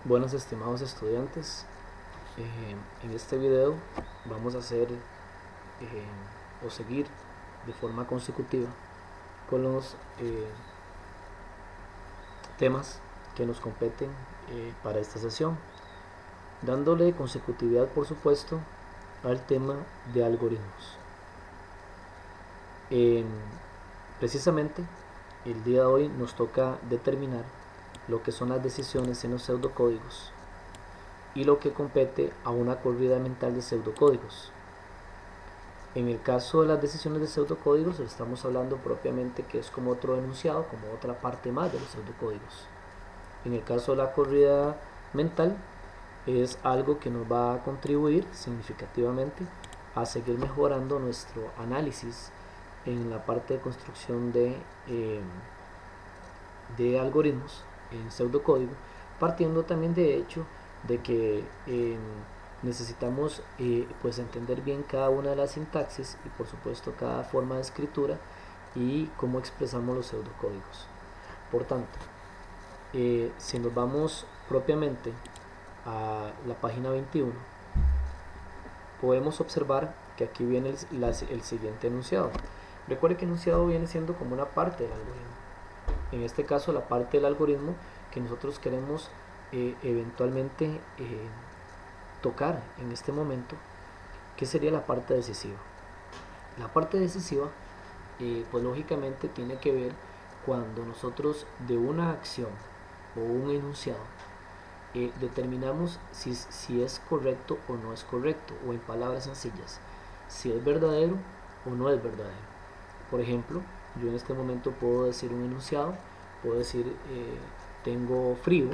Buenos estimados estudiantes, en este video vamos a hacer o seguir de forma consecutiva con los temas que nos competen para esta sesión, dándole consecutividad por supuesto al tema de algoritmos. Precisamente el día de hoy nos toca determinar lo que son las decisiones en los pseudocódigos y lo que compete a una corrida mental de pseudocódigos. En el caso de las decisiones de pseudocódigos estamos hablando propiamente que es como otro enunciado, como otra parte más de los pseudocódigos. En el caso de la corrida mental es algo que nos va a contribuir significativamente a seguir mejorando nuestro análisis en la parte de construcción de algoritmos en pseudocódigo, partiendo también de hecho de que necesitamos pues entender bien cada una de las sintaxis y por supuesto cada forma de escritura y cómo expresamos los pseudocódigos. Por tanto, si nos vamos propiamente a la página 21, podemos observar que aquí viene el siguiente enunciado. Recuerde que el enunciado viene siendo como una parte del algoritmo. En este caso, la parte del algoritmo que nosotros queremos eventualmente tocar en este momento, que sería la parte decisiva. La parte decisiva, pues lógicamente tiene que ver cuando nosotros de una acción o un enunciado determinamos si es correcto o no es correcto, o en palabras sencillas, si es verdadero o no es verdadero. Por ejemplo, yo en este momento puedo decir un enunciado, puedo decir tengo frío,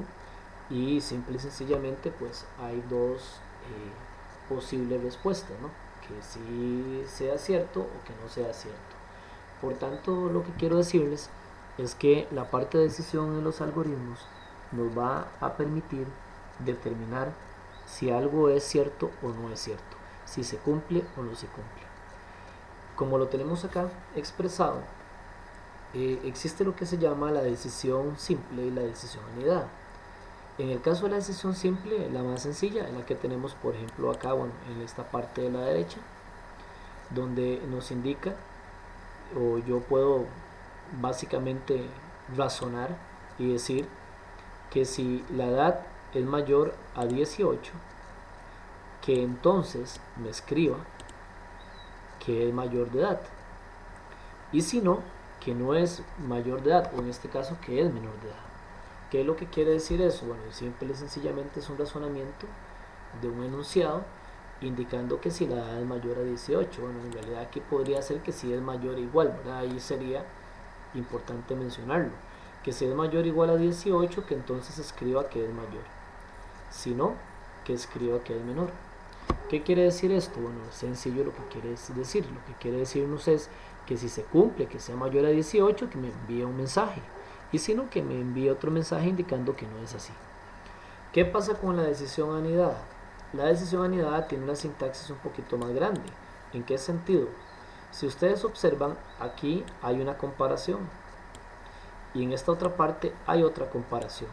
y simple y sencillamente pues hay dos posibles respuestas, ¿no? Que sí sea cierto o que no sea cierto. Por tanto, lo que quiero decirles es que la parte de decisión en los algoritmos nos va a permitir determinar si algo es cierto o no es cierto, si se cumple o no se cumple. Como lo tenemos acá expresado, existe lo que se llama la decisión simple y la decisión anidada. En el caso de la decisión simple, la más sencilla es la que tenemos, por ejemplo, acá, bueno, en esta parte de la derecha, donde nos indica, o yo puedo básicamente razonar y decir que si la edad es mayor a 18, que entonces me escriba que es mayor de edad, y si no, que no es mayor de edad, o en este caso que es menor de edad. ¿Qué es lo que quiere decir eso? Bueno, simple y sencillamente es un razonamiento de un enunciado indicando que si la edad es mayor a 18. Bueno, en realidad aquí podría ser que si es mayor o igual, ¿verdad? Ahí sería importante mencionarlo, que si es mayor o igual a 18, que entonces escriba que es mayor, si no, que escriba que es menor. ¿Qué quiere decir esto? Bueno, es sencillo lo que quiere decir. Lo que quiere decirnos es que si se cumple que sea mayor a 18, que me envíe un mensaje, y si no, que me envíe otro mensaje indicando que no es así. ¿Qué pasa con la decisión anidada? La decisión anidada tiene una sintaxis un poquito más grande. ¿En qué sentido? Si ustedes observan, aquí hay una comparación y en esta otra parte hay otra comparación.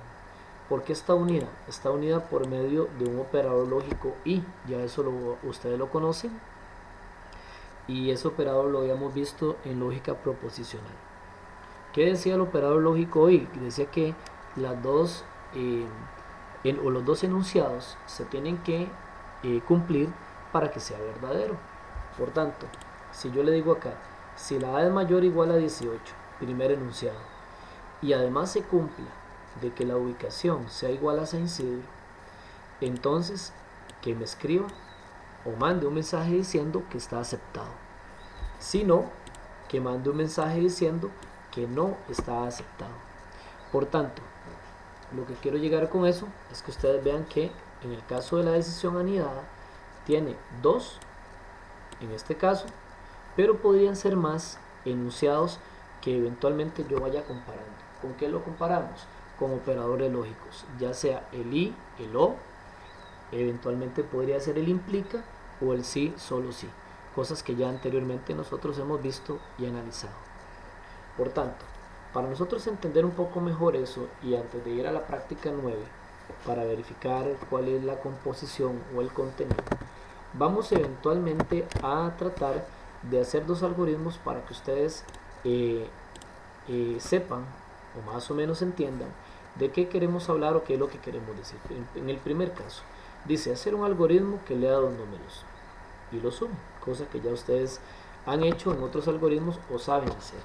¿Por qué está unida? Está unida por medio de un operador lógico y, ya eso ustedes lo conocen, y ese operador lo habíamos visto en lógica proposicional. ¿Qué decía el operador lógico y? Decía que las dos o los dos enunciados se tienen que cumplir para que sea verdadero. Por tanto, si yo le digo acá, si la A es mayor o igual a 18, primer enunciado, y además se cumpla de que la ubicación sea igual a San Isidro, entonces que me escriba o mande un mensaje diciendo que está aceptado. Si no, que mande un mensaje diciendo que no está aceptado. Por tanto, lo que quiero llegar con eso es que ustedes vean que en el caso de la decisión anidada tiene dos, en este caso, pero podrían ser más enunciados que eventualmente yo vaya comparando. ¿Con qué lo comparamos? Con operadores lógicos, ya sea el y, el o, eventualmente podría ser el implica o el sí, solo sí, cosas que ya anteriormente nosotros hemos visto y analizado. Por tanto, para nosotros entender un poco mejor eso y antes de ir a la práctica 9, para verificar cuál es la composición o el contenido, vamos eventualmente a tratar de hacer dos algoritmos para que ustedes sepan o más o menos entiendan de qué queremos hablar o qué es lo que queremos decir. En el primer caso, dice hacer un algoritmo que lea dos números y los sume, cosa que ya ustedes han hecho en otros algoritmos o saben hacer.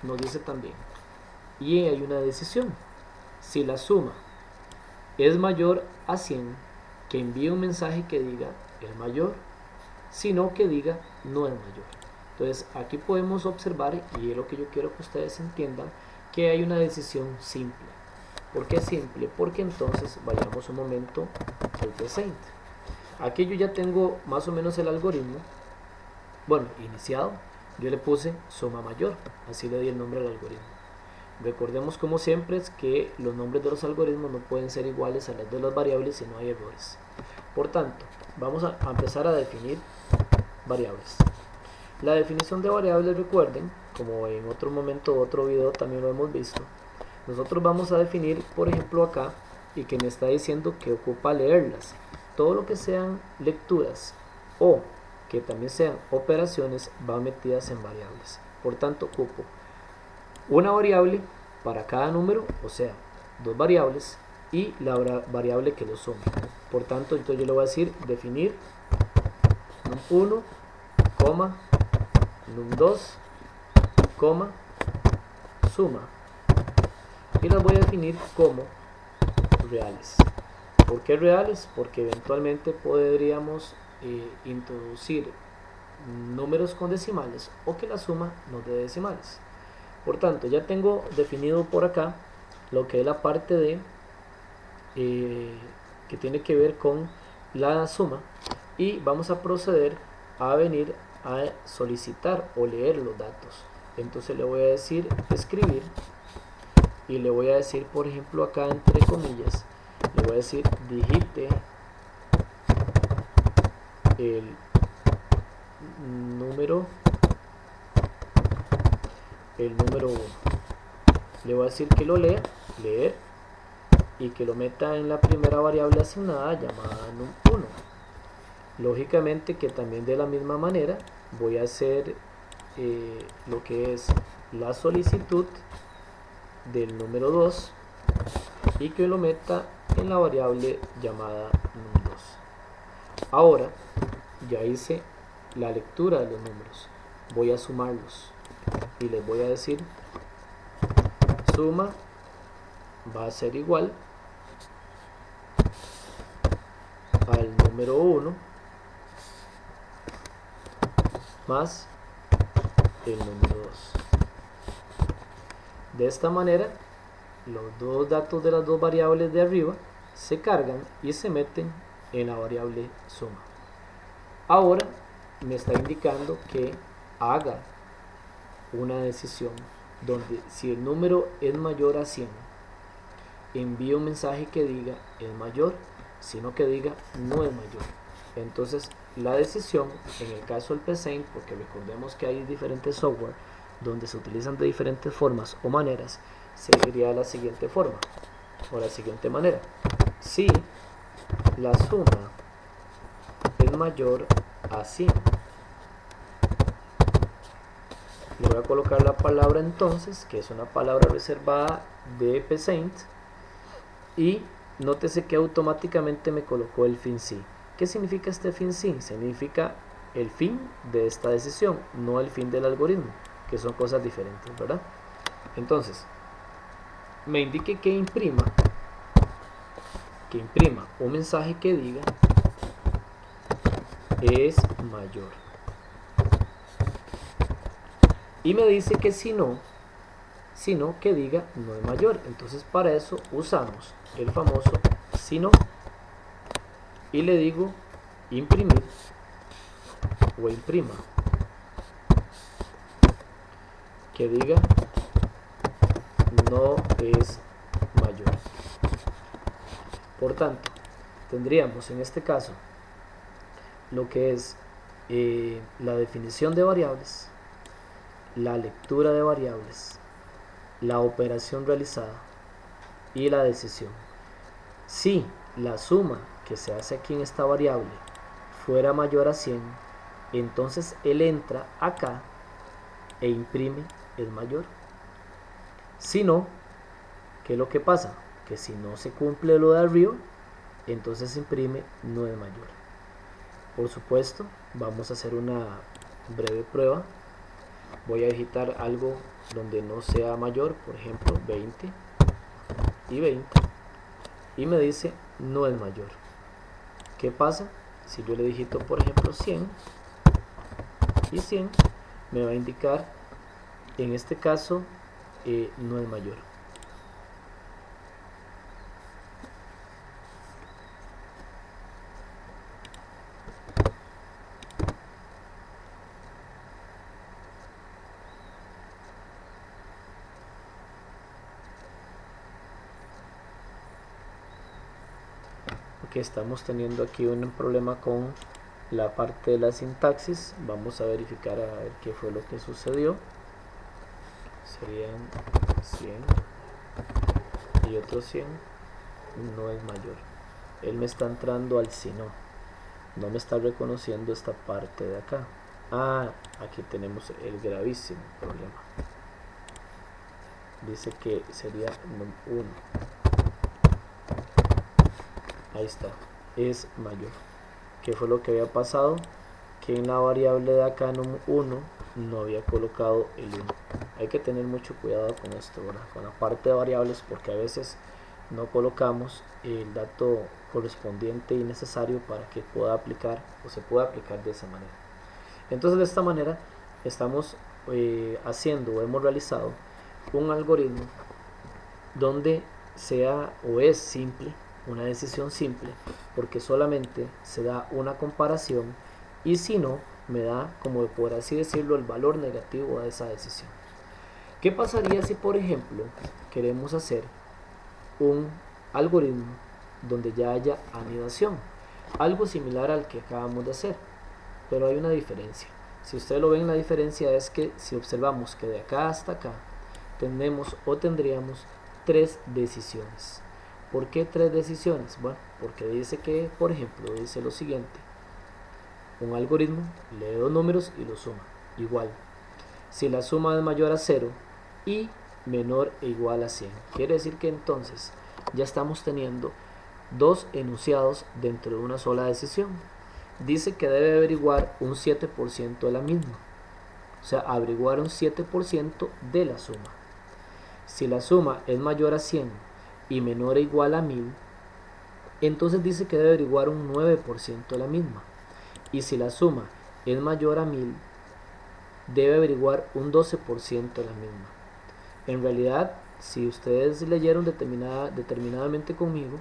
Nos dice también, y hay una decisión, si la suma es mayor a 100, que envíe un mensaje que diga es mayor, sino que diga no es mayor. Entonces aquí podemos observar, y es lo que yo quiero que ustedes entiendan, que hay una decisión simple. ¿Por qué simple? Porque entonces vayamos un momento al presente. Aquí yo ya tengo más o menos el algoritmo, bueno, iniciado. Yo le puse suma mayor, así le di el nombre al algoritmo. Recordemos como siempre es que los nombres de los algoritmos no pueden ser iguales a los de las variables si no hay errores. Por tanto, vamos a empezar a definir variables. La definición de variables, recuerden, como en otro momento, otro video también lo hemos visto, nosotros vamos a definir, por ejemplo acá, y que me está diciendo que ocupa leerlas. Todo lo que sean lecturas o que también sean operaciones van metidas en variables. Por tanto, ocupo una variable para cada número, o sea, dos variables, y la variable que lo suma. Por tanto, entonces yo le voy a decir definir num1, num2, suma, y las voy a definir como reales. ¿Por qué reales? Porque eventualmente podríamos introducir números con decimales o que la suma nos dé decimales. Por tanto, ya tengo definido por acá lo que es la parte de que tiene que ver con la suma, y vamos a proceder a venir a solicitar o leer los datos. Entonces le voy a decir escribir y le voy a decir, por ejemplo, acá entre comillas, le voy a decir digite el número 1. Le voy a decir que lo lea, leer, y que lo meta en la primera variable asignada llamada num1. Lógicamente que también de la misma manera voy a hacer lo que es la solicitud del número 2 y que lo meta en la variable llamada num2. Ahora ya hice la lectura de los números, voy a sumarlos y les voy a decir suma va a ser igual al número 1 más el número 2. De esta manera, los dos datos de las dos variables de arriba se cargan y se meten en la variable suma. Ahora me está indicando que haga una decisión donde si el número es mayor a 100, envíe un mensaje que diga es mayor, sino que diga no es mayor. Entonces la decisión en el caso del PSeInt, porque recordemos que hay diferentes software donde se utilizan de diferentes formas o maneras, sería de la siguiente forma o la siguiente manera: si la suma es mayor a 100, le voy a colocar la palabra entonces, que es una palabra reservada de PSeInt, y nótese que automáticamente me colocó el fin sí. ¿Qué significa este fin sí? Significa el fin de esta decisión, no el fin del algoritmo, que son cosas diferentes, ¿verdad? Entonces, me indique que imprima un mensaje que diga es mayor. Y me dice que si no, que diga no es mayor. Entonces para eso usamos el famoso si no. Y le digo imprimir o imprima que diga no es mayor. Por tanto, tendríamos en este caso lo que es la definición de variables, la lectura de variables, la operación realizada y la decisión. Si la suma que se hace aquí en esta variable fuera mayor a 100, entonces él entra acá e imprime el mayor. Si no, ¿qué es lo que pasa? Que si no se cumple lo de arriba, entonces imprime no es mayor. Por supuesto, vamos a hacer una breve prueba. Voy a digitar algo donde no sea mayor, por ejemplo 20 y 20, y me dice no es mayor. ¿Qué pasa? Si yo le digito por ejemplo 100 y 100, me va a indicar en este caso no es mayor. Que estamos teniendo aquí un problema con la parte de la sintaxis. Vamos a verificar a ver qué fue lo que sucedió. Serían 100 y otros 100, no es mayor. Él me está entrando al si no me está reconociendo esta parte de acá. Aquí tenemos el gravísimo problema. Dice que sería 1. Ahí está, es mayor. ¿Qué fue lo que había pasado? Que en la variable de acá num1 no había colocado el 1. Hay que tener mucho cuidado con esto, ¿verdad? Con la parte de variables, porque a veces no colocamos el dato correspondiente y necesario para que pueda aplicar o se pueda aplicar de esa manera. Entonces de esta manera estamos haciendo o hemos realizado un algoritmo donde sea o es simple, una decisión simple, porque solamente se da una comparación, y si no, me da, como por así decirlo, el valor negativo a esa decisión. ¿Qué pasaría si, por ejemplo, queremos hacer un algoritmo donde ya haya anidación? Algo similar al que acabamos de hacer, pero hay una diferencia. Si ustedes lo ven, la diferencia es que si observamos que de acá hasta acá tenemos o tendríamos 3 decisiones. ¿Por qué 3 decisiones? Bueno, porque dice que, por ejemplo, dice lo siguiente: un algoritmo lee 2 números y los suma. Igual, si la suma es mayor a 0 y menor e igual a 100, quiere decir que entonces ya estamos teniendo 2 enunciados dentro de una sola decisión. Dice que debe averiguar un 7% de la misma, o sea, averiguar un 7% de la suma. Si la suma es mayor a 100 y menor o igual a 1000, entonces dice que debe averiguar un 9% de la misma. Y si la suma es mayor a 1000, debe averiguar un 12% de la misma. En realidad, si ustedes leyeron determinadamente conmigo,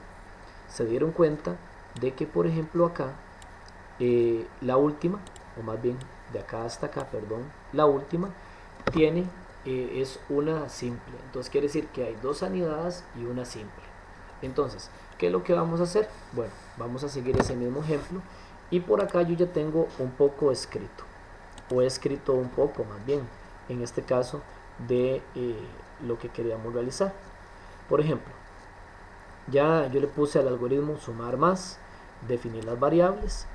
se dieron cuenta de que, por ejemplo, acá, la última, o más bien de acá hasta acá, perdón, la última tiene es una simple. Entonces quiere decir que hay 2 anidadas y una simple. Entonces, ¿qué es lo que vamos a hacer? Bueno, vamos a seguir ese mismo ejemplo, y por acá yo ya tengo un poco escrito, o he escrito un poco más bien, en este caso, de lo que queríamos realizar. Por ejemplo, ya yo le puse al algoritmo sumar más, definir las variables.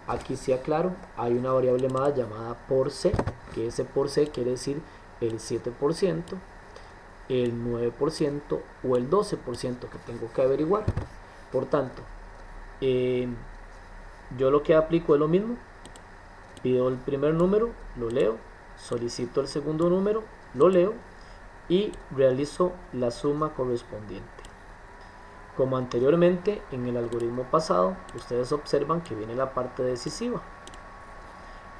Aquí sí aclaro, hay una variable más llamada por C, que ese por C quiere decir el 7%, el 9% o el 12% que tengo que averiguar. Por tanto, yo lo que aplico es lo mismo: pido el primer número, lo leo, solicito el segundo número, lo leo y realizo la suma correspondiente. Como anteriormente en el algoritmo pasado, ustedes observan que viene la parte decisiva.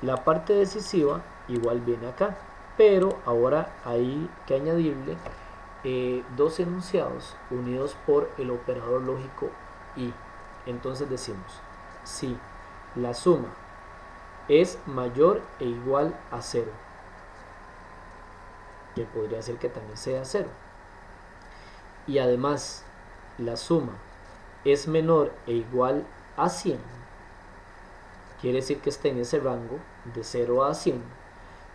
La parte decisiva igual viene acá, pero ahora hay que añadirle 2 enunciados unidos por el operador lógico y. Entonces decimos, si la suma es mayor e igual a 0, que podría ser que también sea 0, y además la suma es menor e igual a 100, quiere decir que está en ese rango de 0 a 100,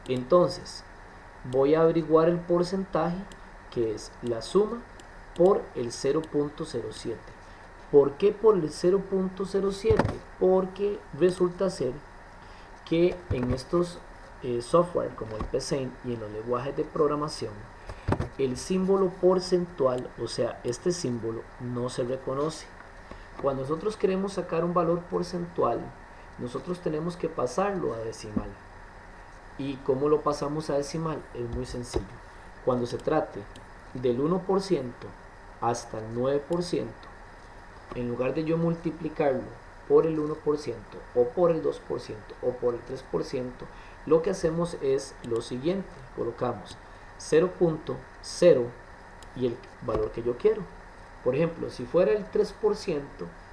entonces voy a averiguar el porcentaje, que es la suma por el 0.07. ¿Por qué por el 0.07? Porque resulta ser que en estos software como el PCInt y en los lenguajes de programación, el símbolo porcentual, o sea, este símbolo no se reconoce. Cuando nosotros queremos sacar un valor porcentual, nosotros tenemos que pasarlo a decimal. ¿Y cómo lo pasamos a decimal? Es muy sencillo. Cuando se trate del 1% hasta el 9%, en lugar de yo multiplicarlo por el 1% o por el 2% o por el 3%, lo que hacemos es lo siguiente: colocamos 0.0 y el valor que yo quiero. Por ejemplo, si fuera el 3%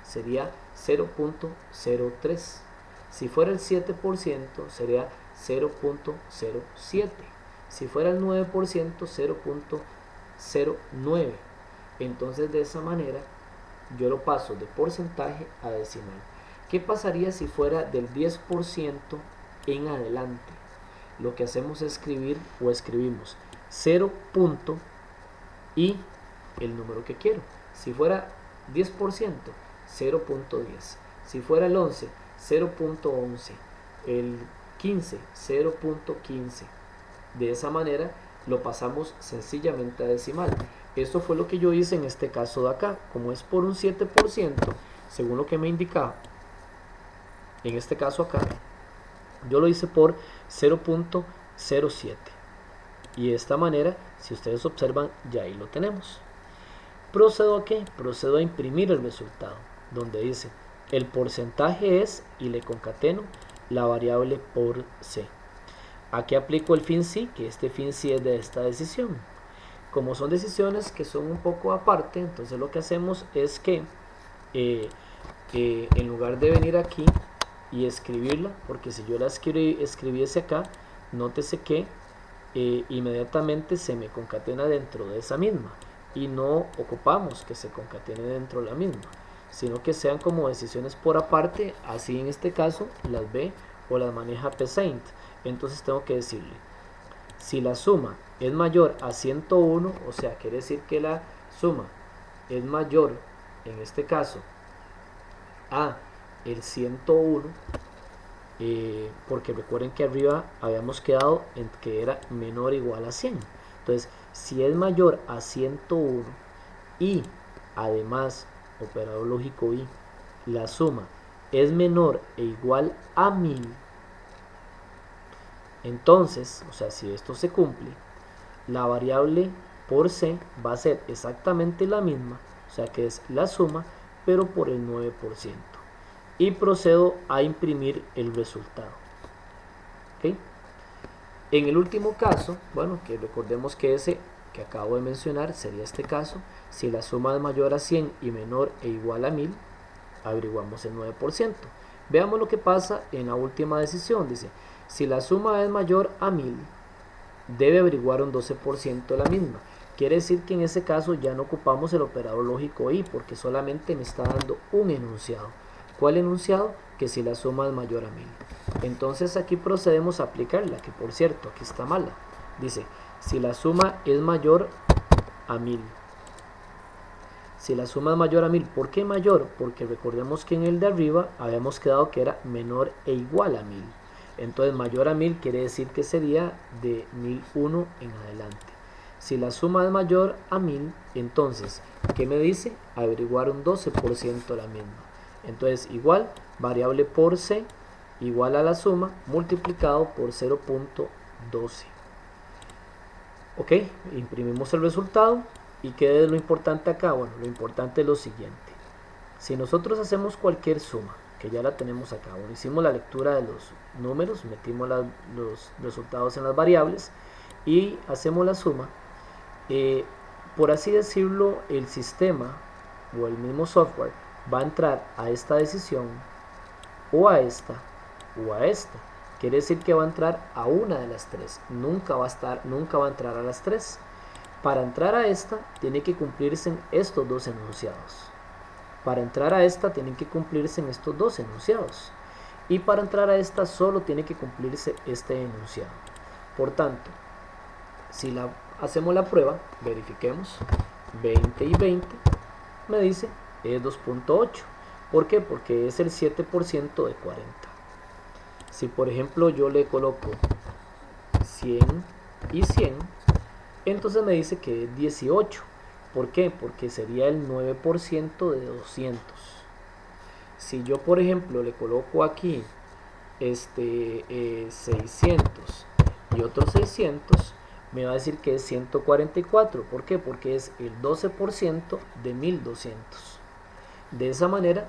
sería 0.03. Si fuera el 7% sería 0.07. Si fuera el 9%, 0.09. Entonces de esa manera yo lo paso de porcentaje a decimal. ¿Qué pasaría si fuera del 10% en adelante? Lo que hacemos es escribimos 0. Y el número que quiero. Si fuera 10%, 0.10. Si fuera el 11, 0.11. El 15, 0.15. De esa manera lo pasamos sencillamente a decimal. Esto fue lo que yo hice en este caso de acá. Como es por un 7%, según lo que me indicaba, en este caso acá, yo lo hice por 0.07. Y de esta manera, si ustedes observan, ya ahí lo tenemos. ¿Procedo a qué? Procedo a imprimir el resultado, donde dice el porcentaje es, y le concateno la variable por C. Aquí aplico el fin sí, que este fin sí es de esta decisión. Como son decisiones que son un poco aparte, entonces lo que hacemos es que en lugar de venir aquí y escribirla, porque si yo la escribiese acá, nótese que inmediatamente se me concatena dentro de esa misma, y no ocupamos que se concatene dentro de la misma, sino que sean como decisiones por aparte. Así en este caso las ve o las maneja PCInt. Entonces tengo que decirle, si la suma es mayor a 101, o sea, quiere decir que la suma es mayor, en este caso, a el 101, porque recuerden que arriba habíamos quedado en que era menor o igual a 100. Entonces, si es mayor a 101 y además, operador lógico y, la suma es menor e igual a 1000, entonces, o sea, si esto se cumple, la variable por C va a ser exactamente la misma, o sea que es la suma, pero por el 9%. Y procedo a imprimir el resultado. ¿Okay? En el último caso, bueno, que recordemos que ese que acabo de mencionar sería este caso: si la suma es mayor a 100 y menor e igual a 1000, averiguamos el 9%. Veamos lo que pasa en la última decisión. Dice, si la suma es mayor a 1000, debe averiguar un 12% de la misma. Quiere decir que en ese caso ya no ocupamos el operador lógico y, porque solamente me está dando un enunciado. ¿Cuál enunciado? Que si la suma es mayor a 1000. Entonces aquí procedemos a aplicarla, que por cierto, aquí está mala. Dice, si la suma es mayor a 1000. Si la suma es mayor a 1000, ¿por qué mayor? Porque recordemos que en el de arriba habíamos quedado que era menor e igual a 1000. Entonces mayor a 1000 quiere decir que sería de 1001 en adelante. Si la suma es mayor a 1000, entonces, ¿qué me dice? Averiguar un 12% de la misma. Entonces igual, variable por C igual a la suma multiplicado por 0.12. Ok, imprimimos el resultado. ¿Y qué es lo importante acá? Bueno, lo importante es lo siguiente. Si nosotros hacemos cualquier suma, que ya la tenemos acá, bueno, hicimos la lectura de los números, metimos los resultados en las variables y hacemos la suma, por así decirlo, el sistema o el mismo software va a entrar a esta decisión o a esta o a esta. Quiere decir que va a entrar a una de las tres, nunca va a entrar a las tres. Para entrar a esta tiene que cumplirse en estos dos enunciados. Para entrar a esta tienen que cumplirse en estos dos enunciados. Y para entrar a esta solo tiene que cumplirse este enunciado. Por tanto, si hacemos la prueba, verifiquemos, 20 y 20, me dice es 2.8. ¿Por qué? Porque es el 7% de 40. Si por ejemplo yo le coloco 100 y 100, entonces me dice que es 18. ¿Por qué? Porque sería el 9% de 200. Si yo por ejemplo le coloco aquí 600 y otros 600, me va a decir que es 144. ¿Por qué? Porque es el 12% de 1200. De esa manera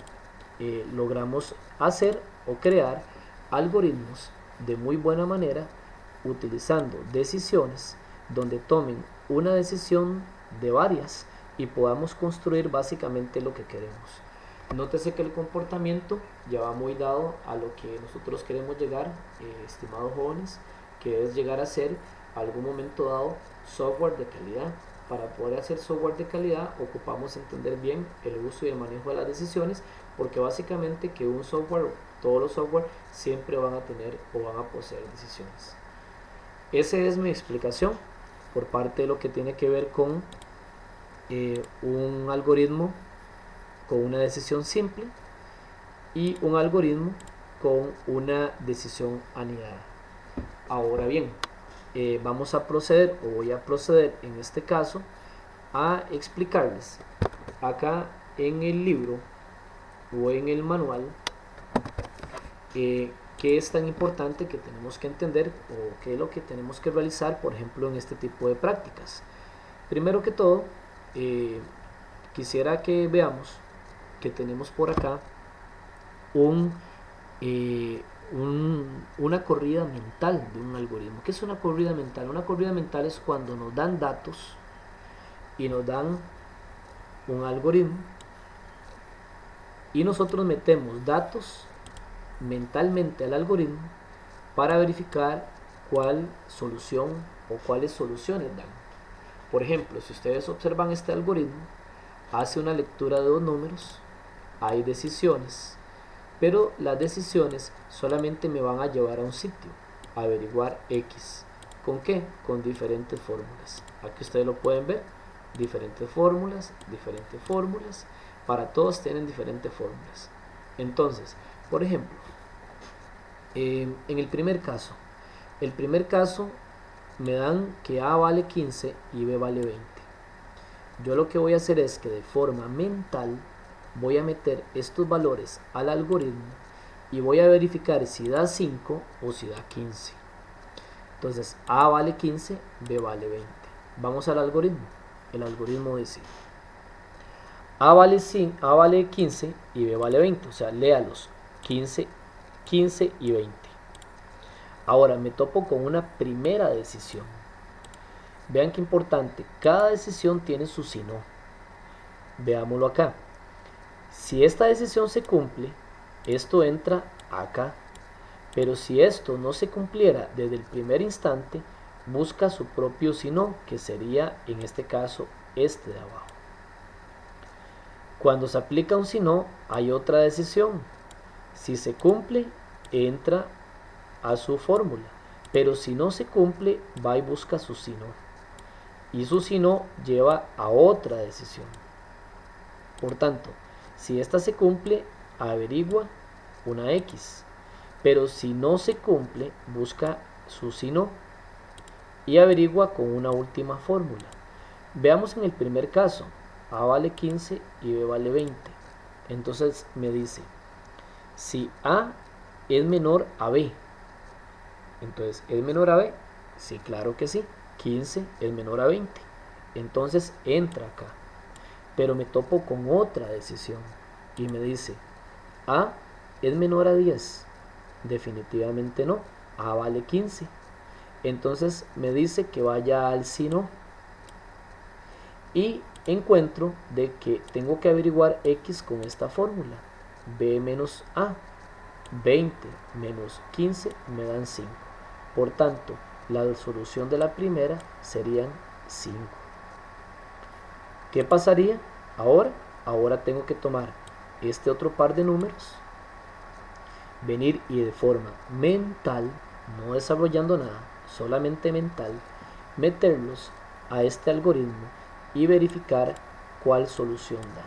logramos hacer o crear algoritmos de muy buena manera utilizando decisiones donde tomen una decisión de varias y podamos construir básicamente lo que queremos. Nótese que el comportamiento ya va muy dado a lo que nosotros queremos llegar, estimados jóvenes, que es llegar a ser algún momento dado software de calidad. Para poder hacer software de calidad ocupamos entender bien el uso y el manejo de las decisiones, porque básicamente que un software, todos los software siempre van a tener o van a poseer decisiones. Esa es mi explicación por parte de lo que tiene que ver con un algoritmo con una decisión simple y un algoritmo con una decisión anidada. Ahora bien, vamos a proceder, o voy a proceder en este caso, a explicarles acá en el libro o en el manual qué es tan importante que tenemos que entender o qué es lo que tenemos que realizar, por ejemplo, en este tipo de prácticas. Primero que todo, quisiera que veamos que tenemos por acá una corrida mental de un algoritmo. ¿Qué es una corrida mental? Una corrida mental es cuando nos dan datos y nos dan un algoritmo y nosotros metemos datos mentalmente al algoritmo para verificar cuál solución o cuáles soluciones dan. Por ejemplo, si ustedes observan este algoritmo, hace una lectura de dos números, hay decisiones, pero las decisiones solamente me van a llevar a un sitio, a averiguar X. ¿Con qué? Con diferentes fórmulas. Aquí ustedes lo pueden ver, diferentes fórmulas, para todos tienen diferentes fórmulas. Entonces, por ejemplo, en el primer caso me dan que A vale 15 y B vale 20. Yo lo que voy a hacer es que de forma mental voy a meter estos valores al algoritmo y voy a verificar si da 5 o si da 15. Entonces A vale 15, B vale 20. Vamos al algoritmo. El algoritmo dice A vale 15 y B vale 20. O sea, léalos, 15 y 20. Ahora me topo con una primera decisión. Vean qué importante, cada decisión tiene su si no. Veámoslo acá. Si esta decisión se cumple, esto entra acá. Pero si esto no se cumpliera desde el primer instante, busca su propio si no, que sería en este caso este de abajo. Cuando se aplica un si no, hay otra decisión. Si se cumple, entra a su fórmula. Pero si no se cumple, va y busca su si no. Y su si no lleva a otra decisión. Por tanto, si esta se cumple, averigua una X. Pero si no se cumple, busca su si no y averigua con una última fórmula. Veamos en el primer caso, A vale 15 y B vale 20. Entonces me dice, si A es menor a B, entonces ¿es menor a B? Sí, claro que sí. 15 es menor a 20. Entonces entra acá. Pero me topo con otra decisión y me dice, A es menor a 10. Definitivamente no. A vale 15. Entonces me dice que vaya al si no. Y encuentro de que tengo que averiguar X con esta fórmula. B menos A. 20 menos 15 me dan 5. Por tanto, la solución de la primera serían 5. ¿Qué pasaría ahora? Ahora tengo que tomar este otro par de números, venir y de forma mental, no desarrollando nada, solamente mental, meterlos a este algoritmo y verificar cuál solución da.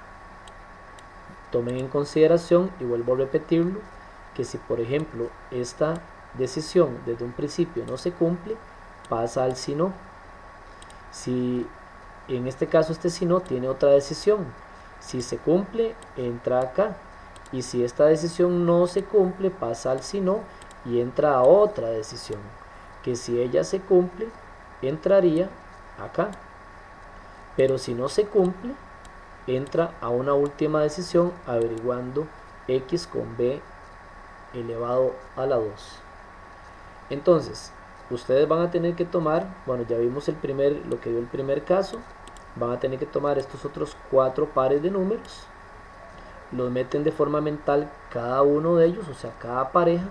Tomen en consideración, y vuelvo a repetirlo, que si por ejemplo esta decisión desde un principio no se cumple, pasa al si no. Si en este caso este si no tiene otra decisión, si se cumple, entra acá. Y si esta decisión no se cumple, pasa al si no y entra a otra decisión, que si ella se cumple, entraría acá. Pero si no se cumple, entra a una última decisión averiguando x con b elevado a la 2. Entonces, ustedes van a tener que tomar, bueno, ya vimos lo que dio el primer caso, van a tener que tomar estos otros 4 pares de números, los meten de forma mental cada uno de ellos, o sea, cada pareja,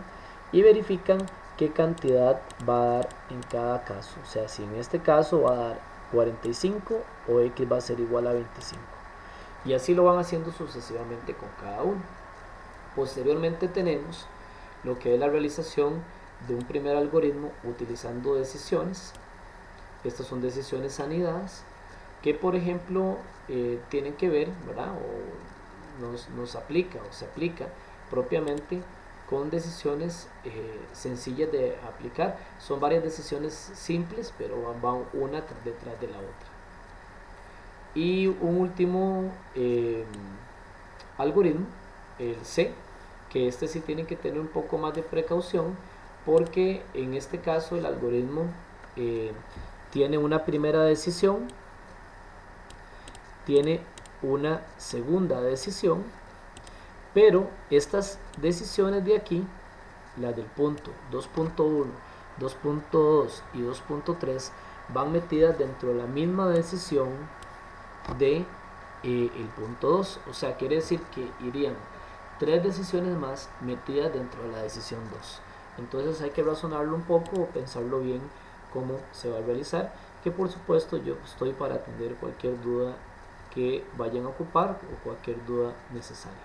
y verifican qué cantidad va a dar en cada caso. O sea, si en este caso va a dar 45 o x va a ser igual a 25. Y así lo van haciendo sucesivamente con cada uno. Posteriormente tenemos lo que es la realización de un primer algoritmo utilizando decisiones. Estas son decisiones anidadas que, por ejemplo, tienen que ver, ¿verdad? O nos aplica o se aplica propiamente con decisiones sencillas de aplicar. Son varias decisiones simples, pero van una detrás de la otra. Y un último algoritmo, el C, que este sí tienen que tener un poco más de precaución, porque en este caso el algoritmo tiene una primera decisión, tiene una segunda decisión, pero estas decisiones de aquí, las del punto 2.1, 2.2 y 2.3, van metidas dentro de la misma decisión de el punto 2. O sea, quiere decir que irían 3 decisiones más metidas dentro de la decisión 2. Entonces hay que razonarlo un poco o pensarlo bien cómo se va a realizar, que por supuesto yo estoy para atender cualquier duda que vayan a ocupar o cualquier duda necesaria.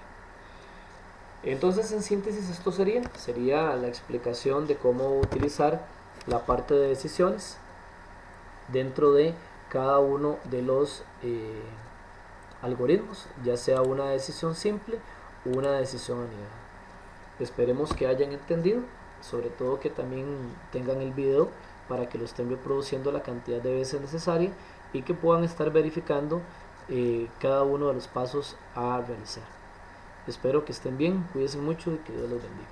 Entonces, en síntesis, esto sería la explicación de cómo utilizar la parte de decisiones dentro de cada uno de los algoritmos, ya sea una decisión simple o una decisión anidada. Esperemos que hayan entendido, sobre todo que también tengan el video para que lo estén reproduciendo la cantidad de veces necesaria y que puedan estar verificando cada uno de los pasos a realizar. Espero que estén bien, cuídense mucho y que Dios los bendiga.